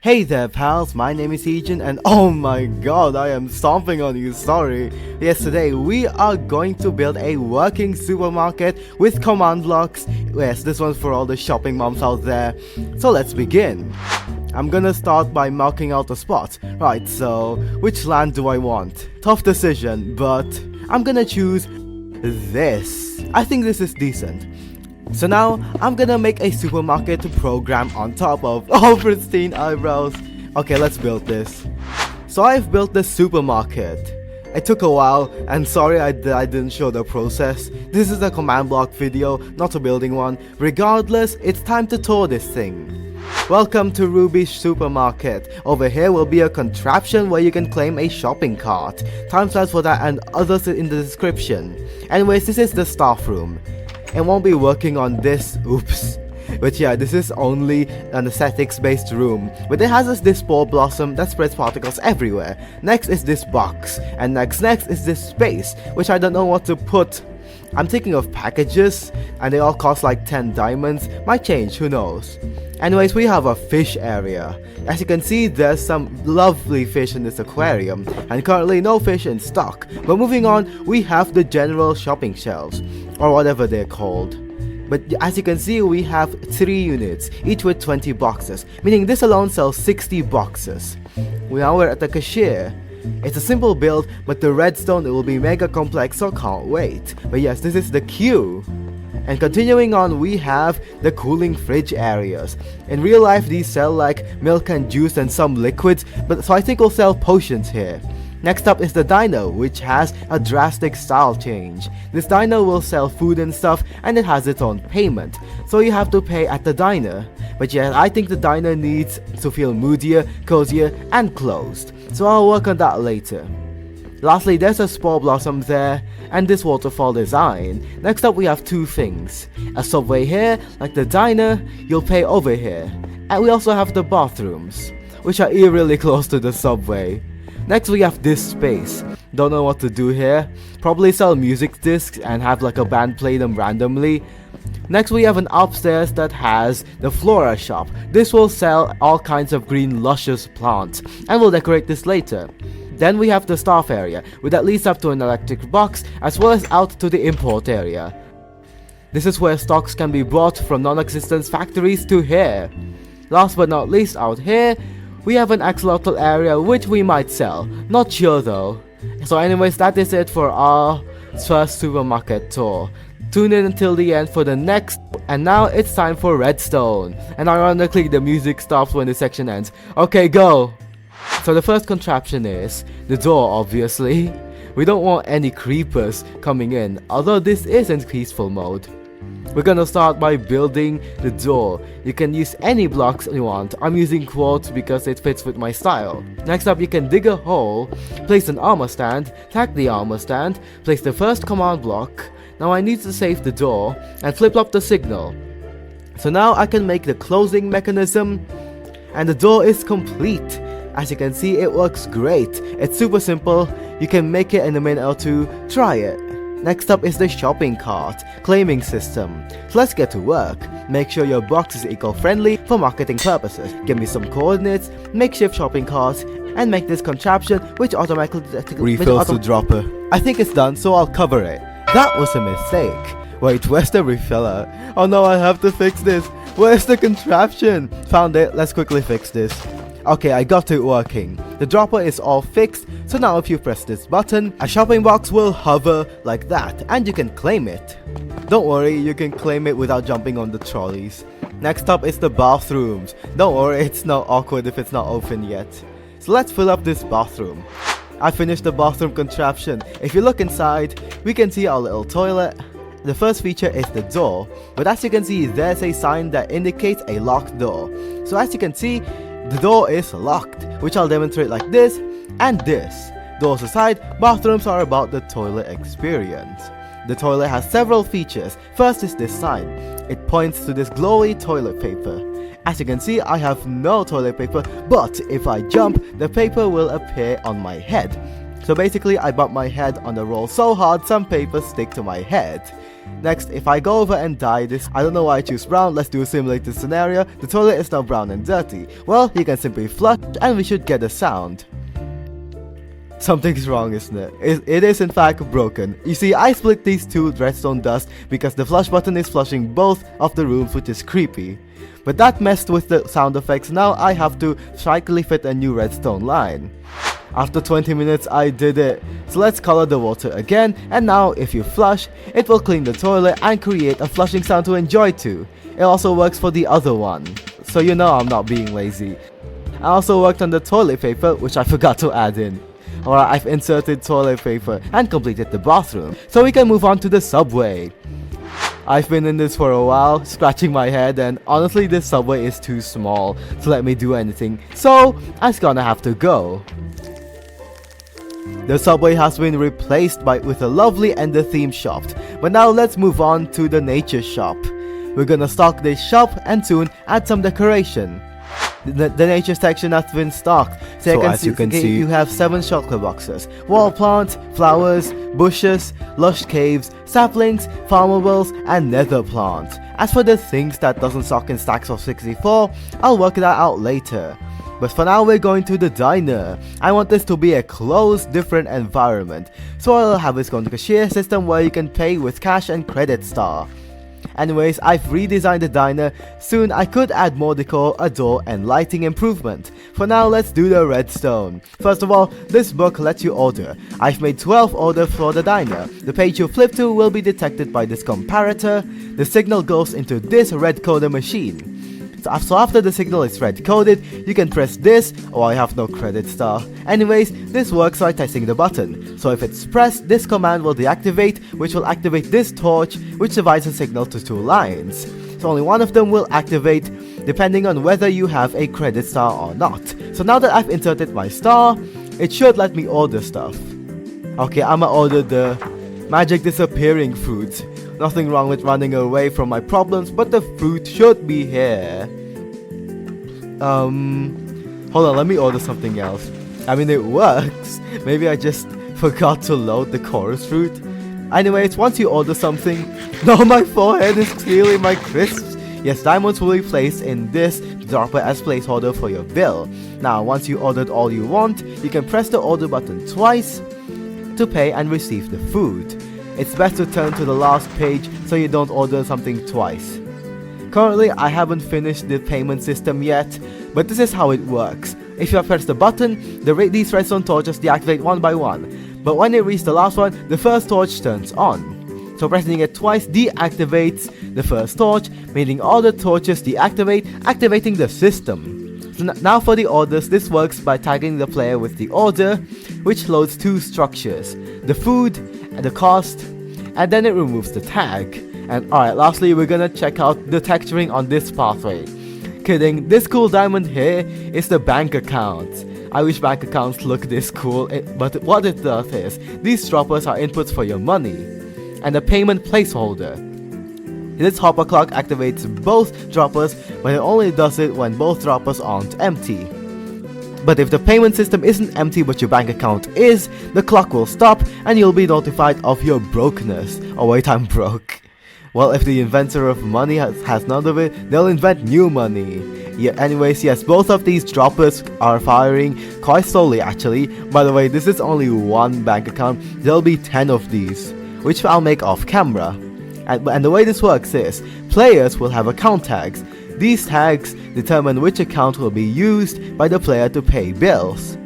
Hey there pals, my name is Ejan and oh my god, I am stomping on you, sorry. Yes, today we are going to build a working supermarket with command blocks. Yes, this one's for all the shopping moms out there. So let's begin. I'm gonna start by marking out a spot. Right, so which land do I want? Tough decision, but I'm gonna choose this. I think this is decent. So now, I'm gonna make a supermarket program on top of all pristine eyebrows. Okay, let's build this. So I've built the supermarket. It took a while, and sorry I didn't show the process. This is a command block video, not a building one. Regardless, it's time to tour this thing. Welcome to Ruby's supermarket. Over here will be a contraption where you can claim a shopping cart. Timestamps for that and others in the description. Anyways, this is the staff room. It won't be working on this, oops. But yeah, this is only an aesthetics based room. But it has this spore blossom that spreads particles everywhere. Next is this box. And next is this space, which I don't know what to put. I'm thinking of packages, and they all cost like 10 diamonds. Might change, who knows. Anyways, we have a fish area. As you can see, there's some lovely fish in this aquarium, and currently no fish in stock. But moving on, we have the general shopping shelves, or whatever they're called. But as you can see, we have 3 units, each with 20 boxes, meaning this alone sells 60 boxes. Now we're at the cashier. It's a simple build, but the redstone it will be mega complex, so can't wait. But yes, this is the queue. And continuing on, we have the cooling fridge areas. In real life, these sell like milk and juice and some liquids, but so I think we'll sell potions here. Next up is the diner, which has a drastic style change. This diner will sell food and stuff, and it has its own payment, so you have to pay at the diner. But yeah, I think the diner needs to feel moodier, cozier, and closed, so I'll work on that later. Lastly, there's a spore blossom there, and this waterfall design. Next up we have 2 things. A subway here, like the diner, you'll pay over here. And we also have the bathrooms, which are eerily close to the subway. Next we have this space. Don't know what to do here. Probably sell music discs and have like a band play them randomly. Next we have an upstairs that has the flora shop. This will sell all kinds of green luscious plants, and we'll decorate this later. Then we have the staff area, with at least up to an electric box, as well as out to the import area. This is where stocks can be brought from non-existent factories to here. Last but not least, out here, we have an axolotl area which we might sell. Not sure though. So anyways, that is it for our first supermarket tour. Tune in until the end for the next, and now it's time for redstone. And ironically, the music stops when the section ends. Okay, go! So the first contraption is the door, obviously. We don't want any creepers coming in, although this is in peaceful mode. We're gonna start by building the door. You can use any blocks you want. I'm using quartz because it fits with my style. Next up, you can dig a hole, place an armor stand, tack the armor stand, place the first command block. Now I need to save the door and flip-flop the signal. So now I can make the closing mechanism, and the door is complete. As you can see, it works great. It's super simple. You can make it in a minute or 2. Try it. Next up is the shopping cart claiming system. So let's get to work. Make sure your box is eco-friendly for marketing purposes. Give me some coordinates, makeshift shopping carts, and make this contraption which automatically refills the dropper. I think it's done, so I'll cover it. That was a mistake. Wait, where's the refiller? Oh no, I have to fix this. Where's the contraption? Found it. Let's quickly fix this. Okay, I got it working. The dropper is all fixed, so now if you press this button, a shopping box will hover like that, and you can claim it. Don't worry, you can claim it without jumping on the trolleys. Next up is the bathrooms. Don't worry, it's not awkward if it's not open yet. So let's fill up this bathroom. I finished the bathroom contraption. If you look inside, we can see our little toilet. The first feature is the door, but as you can see, there's a sign that indicates a locked door. So as you can see, the door is locked, which I'll demonstrate like this and this. Doors aside, bathrooms are about the toilet experience. The toilet has several features. First is this sign. It points to this glowy toilet paper. As you can see, I have no toilet paper, but if I jump, the paper will appear on my head. So basically, I bump my head on the roll so hard some papers stick to my head. Next, if I go over and dye this, I don't know why I choose brown, let's do a simulated scenario. The toilet is now brown and dirty. Well, you can simply flush and we should get a sound. Something's wrong, isn't it? It is in fact broken. You see, I split these two redstone dust because the flush button is flushing both of the rooms, which is creepy. But that messed with the sound effects. Now I have to strikingly fit a new redstone line. After 20 minutes I did it. So let's color the water again, and now if you flush, it will clean the toilet and create a flushing sound to enjoy too. It also works for the other one. So you know I'm not being lazy. I also worked on the toilet paper, which I forgot to add in. Alright, I've inserted toilet paper and completed the bathroom. So we can move on to the subway. I've been in this for a while, scratching my head, and honestly this subway is too small to let me do anything. So I'm gonna have to go. The subway has been replaced with a lovely ender theme shop. But now let's move on to the nature shop. We're gonna stock this shop and soon add some decoration. The nature section has been stocked, so as you can see, you have 7 chocolate boxes, wall plants, flowers, bushes, lush caves, saplings, farmables, and nether plants. As for the things that doesn't stock in stacks of 64, I'll work that out later. But for now we're going to the diner. I want this to be a closed, different environment, so I'll have this going to a cashier system where you can pay with cash and credit star. Anyways, I've redesigned the diner. Soon I could add more decor, a door, and lighting improvement. For now, let's do the redstone. First of all, this book lets you order. I've made 12 orders for the diner. The page you flip to will be detected by this comparator. The signal goes into this red coder machine. So after the signal is red coded, you can press this. Oh, I have no credit star. Anyways, this works by testing the button. So if it's pressed, this command will deactivate, which will activate this torch, which divides the signal to 2 lines. So only one of them will activate, depending on whether you have a credit star or not. So now that I've inserted my star, it should let me order stuff. Okay, I'ma order the magic disappearing fruit. Nothing wrong with running away from my problems, but the fruit should be here. Hold on, let me order something else. I mean, it works. Maybe I just forgot to load the chorus fruit. Anyways, once you order something... No, my forehead is clearly my crisps. Yes, diamonds will be placed in this dropper as placeholder for your bill. Now, once you ordered all you want, you can press the order button twice to pay and receive the food. It's best to turn to the last page so you don't order something twice. Currently, I haven't finished the payment system yet, but this is how it works. If you press the button, these redstone torches deactivate one by one, but when it reaches the last one, the first torch turns on. So pressing it twice deactivates the first torch, meaning all the torches deactivate, activating the system. So now for the orders, this works by tagging the player with the order, which loads 2 structures, the food and the cost, and then it removes the tag. And alright, lastly we're gonna check out the texturing on this pathway. Kidding, this cool diamond here is the bank account. I wish bank accounts look this cool, but what it does is, these droppers are inputs for your money, and a payment placeholder. This hopper clock activates both droppers, but it only does it when both droppers aren't empty. But if the payment system isn't empty but your bank account is, the clock will stop and you'll be notified of your brokenness. Oh wait, I'm broke. Well, if the inventor of money has none of it, they'll invent new money. Yeah, anyways, yes, both of these droppers are firing quite slowly actually. By the way, this is only one bank account. There'll be 10 of these, which I'll make off camera. And the way this works is, players will have account tags. These tags determine which account will be used by the player to pay bills.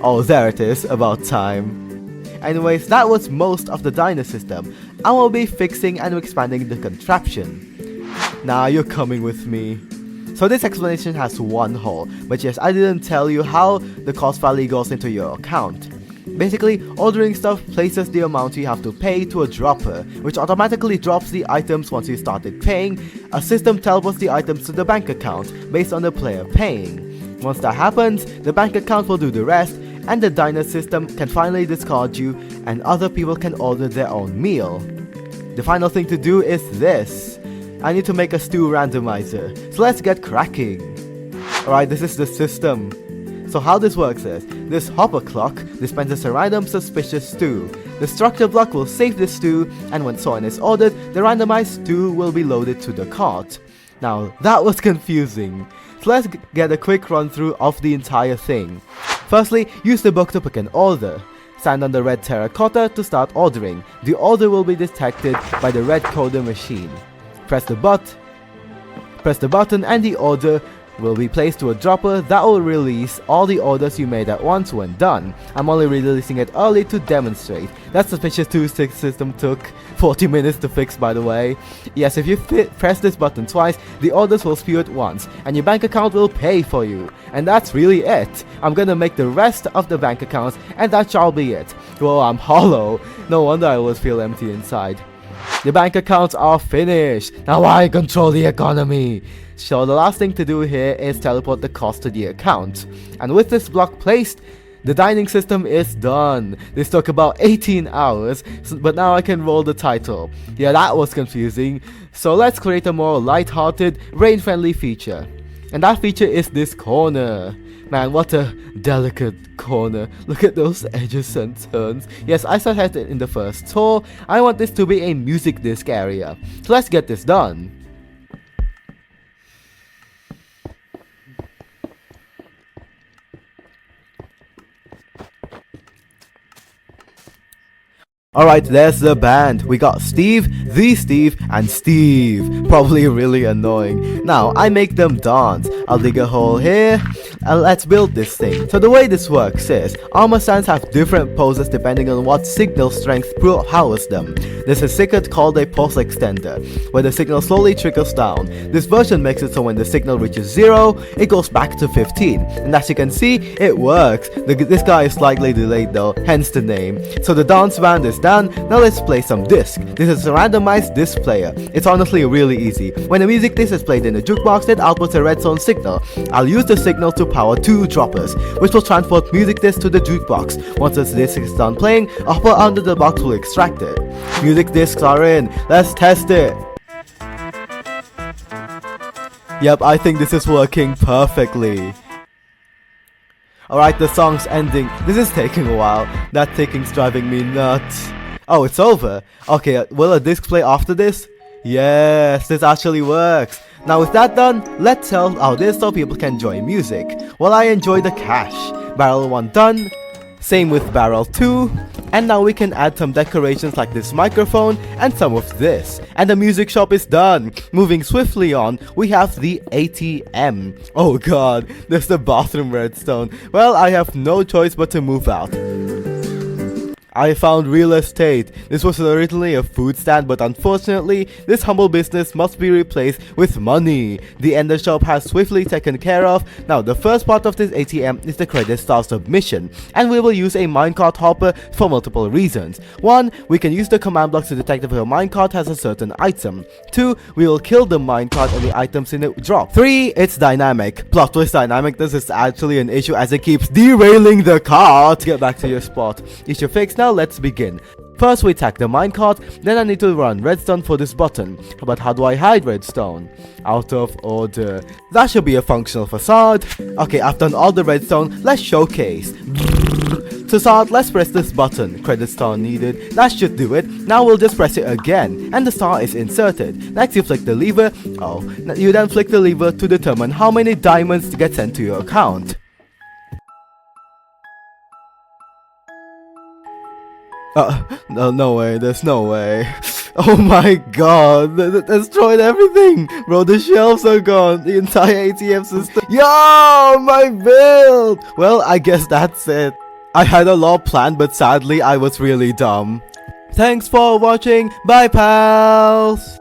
Oh, there it is, about time. Anyways, that was most of the diner system. I will be fixing and expanding the contraption. Nah, you're coming with me. So this explanation has one hole, but yes, I didn't tell you how the cost value goes into your account. Basically, ordering stuff places the amount you have to pay to a dropper, which automatically drops the items once you started paying. A system teleports the items to the bank account based on the player paying. Once that happens, the bank account will do the rest, and the diner system can finally discard you, and other people can order their own meal. The final thing to do is this. I need to make a stew randomizer, so let's get cracking. Alright, this is the system. So how this works is, this hopper clock dispenses a random suspicious stew. The structure block will save the stew, and when someone is ordered, the randomized stew will be loaded to the cart. Now, that was confusing. So let's get a quick run through of the entire thing. Firstly, use the book to pick an order. Stand on the red terracotta to start ordering. The order will be detected by the red coder machine. Press the button and the order will be placed to a dropper that will release all the orders you made at once when done. I'm only releasing it early to demonstrate. That suspicious 2-stick system took 40 minutes to fix, by the way. Yes, if you press this button twice, the orders will spew at once, and your bank account will pay for you. And that's really it. I'm gonna make the rest of the bank accounts, and that shall be it. Well, I'm hollow. No wonder I always feel empty inside. The bank accounts are finished. Now I control the economy. So the last thing to do here is teleport the cost to the account. And with this block placed, the dining system is done. This took about 18 hours, but now I can roll the title. Yeah, that was confusing. So let's create a more light-hearted, rain-friendly feature. And that feature is this corner. Man, what a delicate corner. Look at those edges and turns. Yes, I said it in the first tour. I want this to be a music disc area. So let's get this done. Alright, there's the band. We got Steve, the Steve, and Steve. Probably really annoying. Now, I make them dance. I'll dig a hole here, and let's build this thing. So the way this works is, armor stands have different poses depending on what signal strength powers them. There's a circuit called a pulse extender, where the signal slowly trickles down. This version makes it so when the signal reaches 0, it goes back to 15. And as you can see, it works. This guy is slightly delayed though, hence the name. So the dance band is done. Now let's play some disc. This is a randomized disc player. It's honestly really easy. When a music disc is played in a jukebox, it outputs a redstone signal. I'll use the signal to power 2 droppers, which will transport music disc to the jukebox. Once this disc is done playing, a hopper under the box will extract it. Music discs are in. Let's test it. Yep, I think this is working perfectly. Alright, the song's ending. This is taking a while. That ticking's driving me nuts. Oh, it's over. Okay, will a disc play after this? Yes, this actually works. Now with that done, let's tell how this so people can enjoy music. Well, I enjoy the cash. Barrel 1 done. Same with barrel 2. And now we can add some decorations like this microphone and some of this. And the music shop is done. Moving swiftly on, we have the ATM. Oh god, there's the bathroom redstone. Well, I have no choice but to move out. I found real estate. This was originally a food stand, but unfortunately, this humble business must be replaced with money. The Ender shop has swiftly taken care of. Now, the first part of this ATM is the credit star submission, and we will use a minecart hopper for multiple reasons. 1. We can use the command blocks to detect if a minecart has a certain item. 2. We will kill the minecart and the items in it drop. 3. It's dynamic. Plot twist dynamic, this is actually an issue as it keeps derailing the cart. Get back to your spot. Is your fix now? Let's begin. First we attack the minecart, then I need to run redstone for this button. But how do I hide redstone? Out of order. That should be a functional facade. Okay, I've done all the redstone, let's showcase. To start, let's press this button. Credit star needed. That should do it. Now we'll just press it again, and the star is inserted. Next you flick the lever. You then flick the lever to determine how many diamonds get sent to your account. No way, there's no way. Oh my god, that destroyed everything. Bro, the shelves are gone, the entire ATM system. Yo, my build. Well, I guess that's it. I had a lot planned, but sadly I was really dumb. Thanks for watching, bye pals.